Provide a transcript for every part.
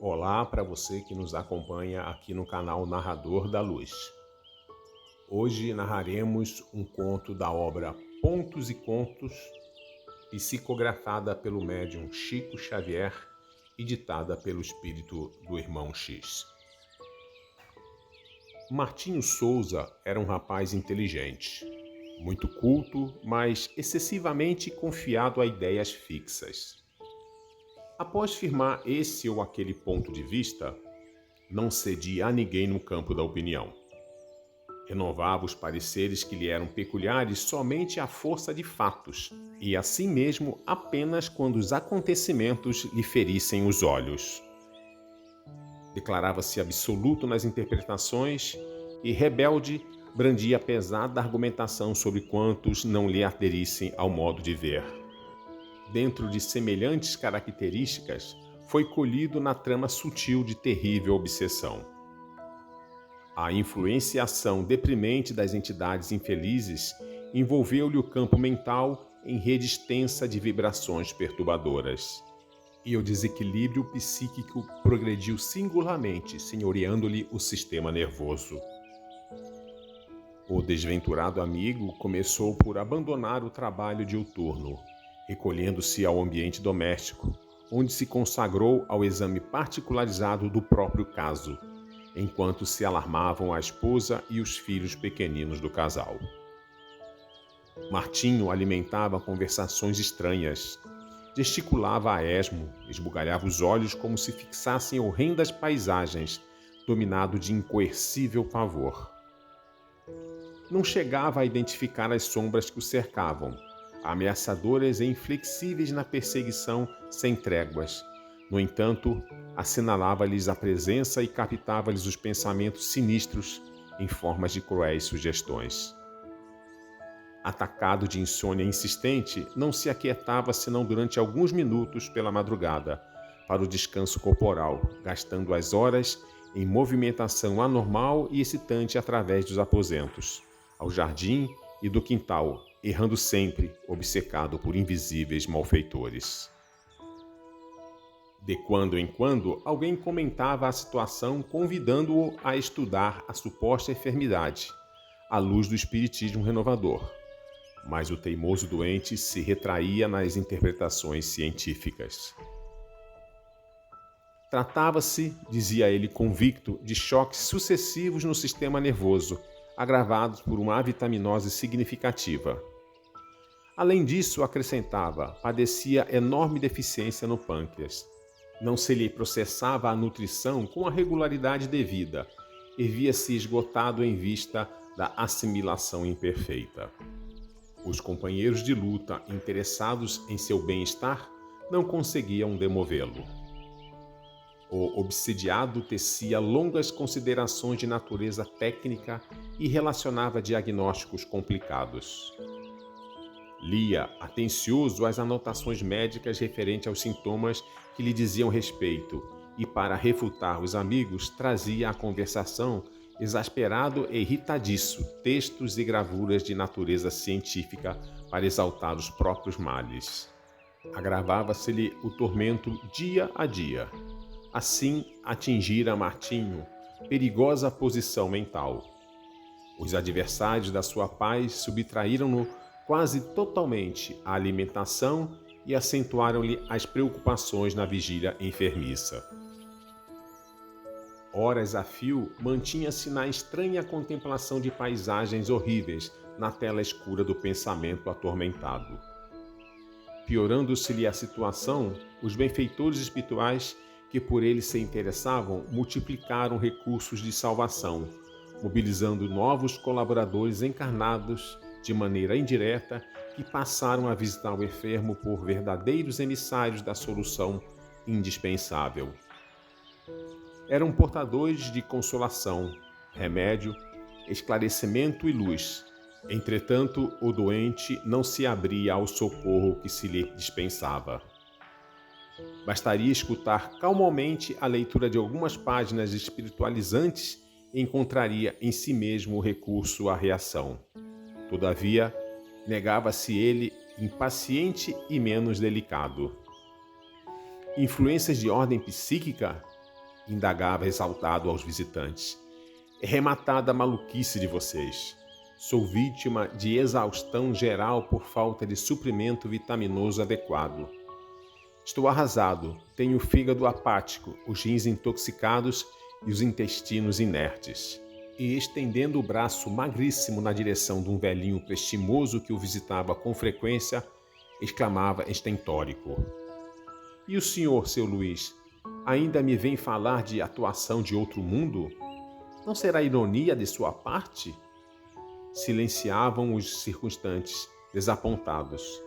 Olá para você que nos acompanha aqui no canal Narrador da Luz. Hoje narraremos um conto da obra Pontos e Contos, psicografada pelo médium Chico Xavier e ditada pelo espírito do irmão X. Martinho Souza era um rapaz inteligente, muito culto, mas excessivamente confiado a ideias fixas. Após firmar esse ou aquele ponto de vista, não cedia a ninguém no campo da opinião. Renovava os pareceres que lhe eram peculiares somente à força de fatos, e assim mesmo apenas quando os acontecimentos lhe ferissem os olhos. Declarava-se absoluto nas interpretações e, rebelde, brandia pesada argumentação sobre quantos não lhe aderissem ao modo de ver. Dentro de semelhantes características, foi colhido na trama sutil de terrível obsessão. A influenciação deprimente das entidades infelizes envolveu-lhe o campo mental em rede extensa de vibrações perturbadoras. E o desequilíbrio psíquico progrediu singularmente, senhoreando-lhe o sistema nervoso. O desventurado amigo começou por abandonar o trabalho diuturno, recolhendo-se ao ambiente doméstico, onde se consagrou ao exame particularizado do próprio caso, enquanto se alarmavam a esposa e os filhos pequeninos do casal. Martinho alimentava conversações estranhas, gesticulava a esmo, esbugalhava os olhos como se fixassem horrendas paisagens, dominado de incoercível pavor. Não chegava a identificar as sombras que o cercavam, ameaçadoras e inflexíveis na perseguição sem tréguas. No entanto, assinalava-lhes a presença e captava-lhes os pensamentos sinistros em formas de cruéis sugestões. Atacado de insônia insistente, não se aquietava senão durante alguns minutos pela madrugada, para o descanso corporal, gastando as horas em movimentação anormal e excitante através dos aposentos, ao jardim e do quintal, errando sempre, obcecado por invisíveis malfeitores. De quando em quando, alguém comentava a situação convidando-o a estudar a suposta enfermidade, à luz do espiritismo renovador. Mas o teimoso doente se retraía nas interpretações científicas. Tratava-se, dizia ele convicto, de choques sucessivos no sistema nervoso, agravados por uma avitaminose significativa. Além disso, acrescentava, padecia enorme deficiência no pâncreas. Não se lhe processava a nutrição com a regularidade devida e via-se esgotado em vista da assimilação imperfeita. Os companheiros de luta, interessados em seu bem-estar, não conseguiam demovê-lo. O obsidiado tecia longas considerações de natureza técnica e relacionava diagnósticos complicados. Lia, atencioso, as anotações médicas referentes aos sintomas que lhe diziam respeito e, para refutar os amigos, trazia à conversação, exasperado e irritadiço, textos e gravuras de natureza científica para exaltar os próprios males. Agravava-se-lhe o tormento dia a dia. Assim atingira Martinho perigosa posição mental. Os adversários da sua paz subtraíram-no quase totalmente à alimentação e acentuaram-lhe as preocupações na vigília enfermiça. Horas a fio, mantinha-se na estranha contemplação de paisagens horríveis na tela escura do pensamento atormentado. Piorando-se-lhe a situação, os benfeitores espirituais que por ele se interessavam multiplicaram recursos de salvação, mobilizando novos colaboradores encarnados de maneira indireta que passaram a visitar o enfermo por verdadeiros emissários da solução indispensável. Eram portadores de consolação, remédio, esclarecimento e luz. Entretanto, o doente não se abria ao socorro que se lhe dispensava. Bastaria escutar calmamente a leitura de algumas páginas espiritualizantes e encontraria em si mesmo o recurso à reação. Todavia, negava-se ele impaciente e menos delicado. Influências de ordem psíquica? indagava exaltado aos visitantes. É rematada a maluquice de vocês. Sou vítima de exaustão geral por falta de suprimento vitaminoso adequado. Estou arrasado, tenho o fígado apático, os rins intoxicados e os intestinos inertes. E estendendo o braço magríssimo na direção de um velhinho prestimoso que o visitava com frequência, exclamava estentórico: E o senhor, seu Luiz, ainda me vem falar de atuação de outro mundo? Não será ironia de sua parte? Silenciavam os circunstantes, desapontados.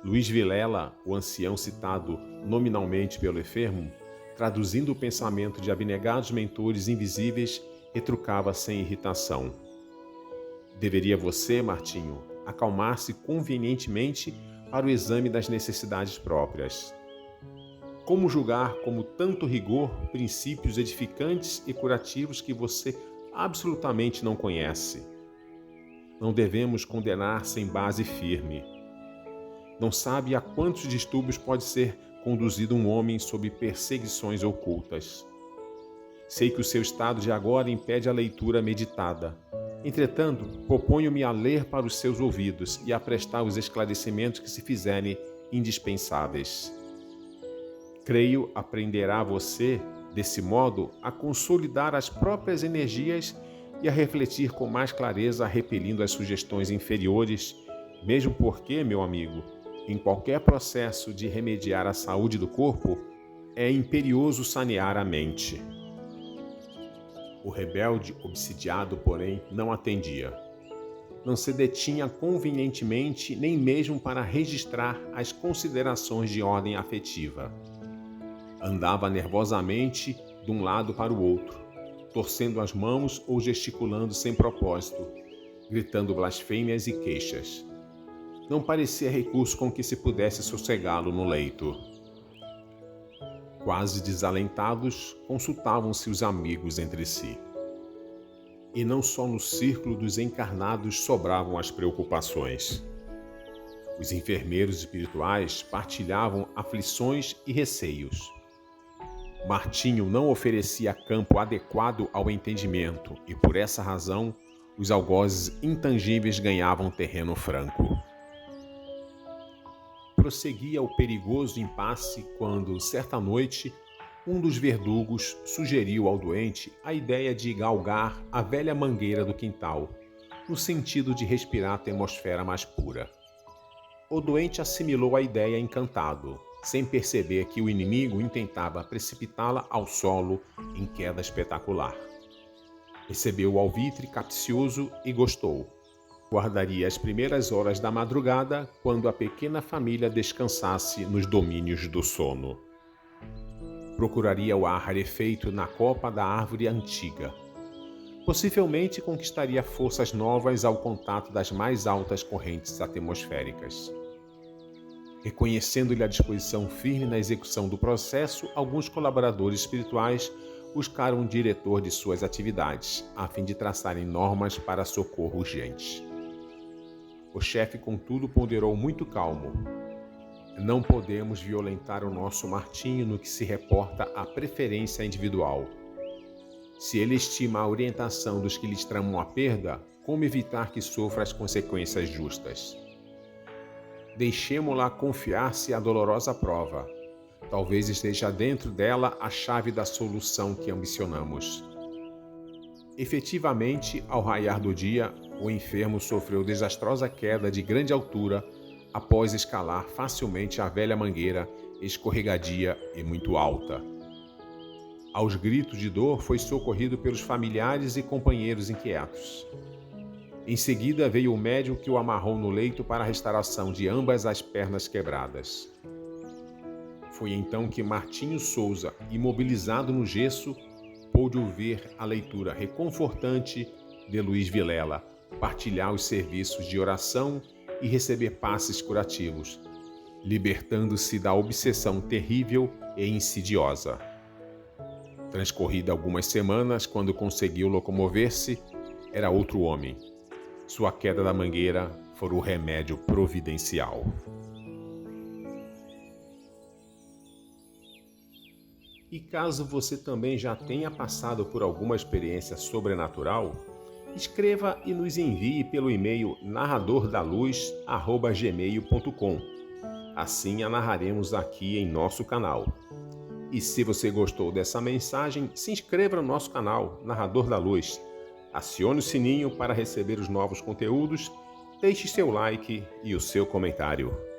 Luiz Vilela, o ancião citado nominalmente pelo enfermo, traduzindo o pensamento de abnegados mentores invisíveis, retrucava sem irritação: Deveria você, Martinho, acalmar-se convenientemente para o exame das necessidades próprias. Como julgar com tanto rigor princípios edificantes e curativos que você absolutamente não conhece? Não devemos condenar sem base firme. Não sabe a quantos distúrbios pode ser conduzido um homem sob perseguições ocultas. Sei que o seu estado de agora impede a leitura meditada. Entretanto, proponho-me a ler para os seus ouvidos e a prestar os esclarecimentos que se fizerem indispensáveis. Creio aprenderá você, desse modo, a consolidar as próprias energias e a refletir com mais clareza, repelindo as sugestões inferiores, mesmo porque, meu amigo, em qualquer processo de remediar a saúde do corpo, é imperioso sanear a mente. O rebelde obsidiado, porém, não atendia. Não se detinha convenientemente nem mesmo para registrar as considerações de ordem afetiva. Andava nervosamente de um lado para o outro, torcendo as mãos ou gesticulando sem propósito, gritando blasfêmias e queixas. Não parecia recurso com que se pudesse sossegá-lo no leito. Quase desalentados, consultavam-se os amigos entre si. E não só no círculo dos encarnados sobravam as preocupações. Os enfermeiros espirituais partilhavam aflições e receios. Martinho não oferecia campo adequado ao entendimento e, por essa razão, os algozes intangíveis ganhavam terreno franco. Prosseguia o perigoso impasse quando, certa noite, um dos verdugos sugeriu ao doente a ideia de galgar a velha mangueira do quintal, no sentido de respirar a atmosfera mais pura. O doente assimilou a ideia encantado, sem perceber que o inimigo intentava precipitá-la ao solo em queda espetacular. Recebeu o alvitre capcioso e gostou. Guardaria as primeiras horas da madrugada quando a pequena família descansasse nos domínios do sono. Procuraria o ar rarefeito na copa da árvore antiga. Possivelmente conquistaria forças novas ao contato das mais altas correntes atmosféricas. Reconhecendo-lhe a disposição firme na execução do processo, alguns colaboradores espirituais buscaram um diretor de suas atividades, a fim de traçarem normas para socorro urgente. O chefe, contudo, ponderou muito calmo. Não podemos violentar o nosso Martinho no que se reporta à preferência individual. Se ele estima a orientação dos que lhes tramam a perda, como evitar que sofra as consequências justas? Deixemo-la confiar-se à dolorosa prova. Talvez esteja dentro dela a chave da solução que ambicionamos. Efetivamente, ao raiar do dia, o enfermo sofreu desastrosa queda de grande altura após escalar facilmente a velha mangueira, escorregadia e muito alta. Aos gritos de dor, foi socorrido pelos familiares e companheiros inquietos. Em seguida, veio o médico que o amarrou no leito para a restauração de ambas as pernas quebradas. Foi então que Martinho Souza, imobilizado no gesso, pôde ouvir a leitura reconfortante de Luiz Vilela, partilhar os serviços de oração e receber passes curativos, libertando-se da obsessão terrível e insidiosa. Transcorrida algumas semanas, quando conseguiu locomover-se, era outro homem. Sua queda da mangueira fora o remédio providencial. E caso você também já tenha passado por alguma experiência sobrenatural, escreva e nos envie pelo e-mail narradordaluz@gmail.com. Assim a narraremos aqui em nosso canal. E se você gostou dessa mensagem, se inscreva no nosso canal Narrador da Luz. Acione o sininho para receber os novos conteúdos, deixe seu like e o seu comentário.